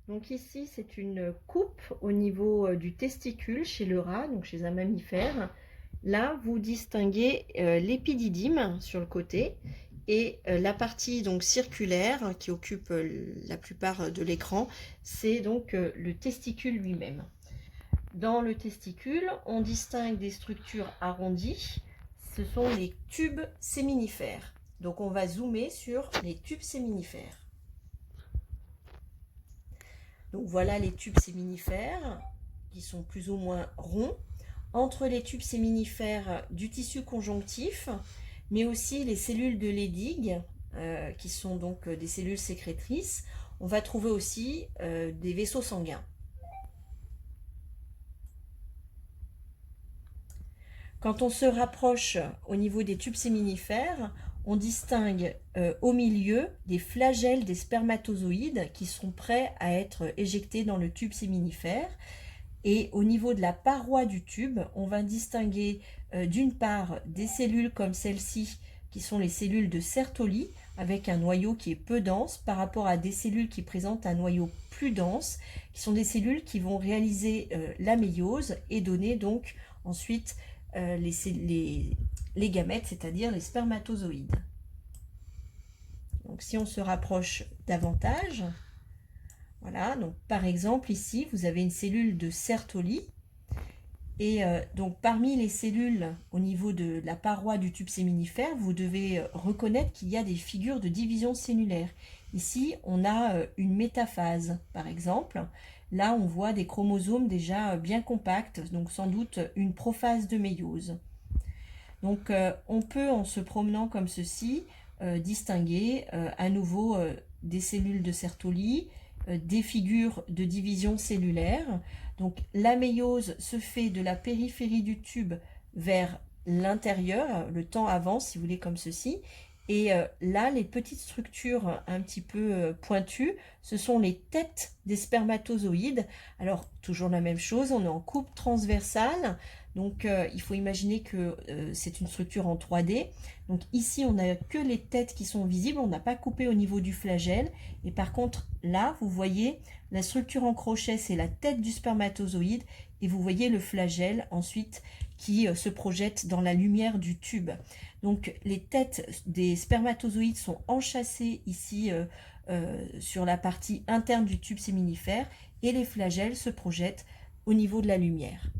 Donc ici, c'est une coupe au niveau du testicule chez le rat, donc chez un mammifère. Là, vous distinguez l'épididyme sur le côté et la partie donc circulaire qui occupe la plupart de l'écran, c'est donc le testicule lui-même. Dans le testicule, on distingue des structures arrondies. Ce sont les tubes séminifères. Donc on va zoomer sur les tubes séminifères. Donc voilà les tubes séminifères qui sont plus ou moins ronds. Entre les tubes séminifères du tissu conjonctif, mais aussi les cellules de Leydig, qui sont donc des cellules sécrétrices, on va trouver aussi des vaisseaux sanguins. Quand on se rapproche au niveau des tubes séminifères, on distingue au milieu des flagelles des spermatozoïdes qui sont prêts à être éjectés dans le tube séminifère. Et au niveau de la paroi du tube, on va distinguer d'une part des cellules comme celle-ci, qui sont les cellules de Sertoli, avec un noyau qui est peu dense, par rapport à des cellules qui présentent un noyau plus dense, qui sont des cellules qui vont réaliser la méiose et donner donc ensuite les gamètes, c'est-à-dire les spermatozoïdes. Donc si on se rapproche davantage, voilà, donc par exemple ici vous avez une cellule de Sertoli et donc parmi les cellules au niveau de la paroi du tube séminifère, vous devez reconnaître qu'il y a des figures de division cellulaire. Ici on a une métaphase par exemple. Là on voit des chromosomes déjà bien compacts, donc sans doute une prophase de méiose. Donc on peut en se promenant comme ceci distinguer à nouveau des cellules de Sertoli, des figures de division cellulaire. Donc la méiose se fait de la périphérie du tube vers l'intérieur, le temps avance si vous voulez comme ceci. Et là, les petites structures un petit peu pointues, ce sont les têtes des spermatozoïdes. Alors, toujours la même chose, on est en coupe transversale. Donc, il faut imaginer que c'est une structure en 3D. Donc ici, on n'a que les têtes qui sont visibles, on n'a pas coupé au niveau du flagelle. Et par contre, là, vous voyez, la structure en crochet, c'est la tête du spermatozoïde. Et vous voyez le flagelle ensuite qui se projette dans la lumière du tube. Donc les têtes des spermatozoïdes sont enchâssées ici sur la partie interne du tube séminifère et les flagelles se projettent au niveau de la lumière.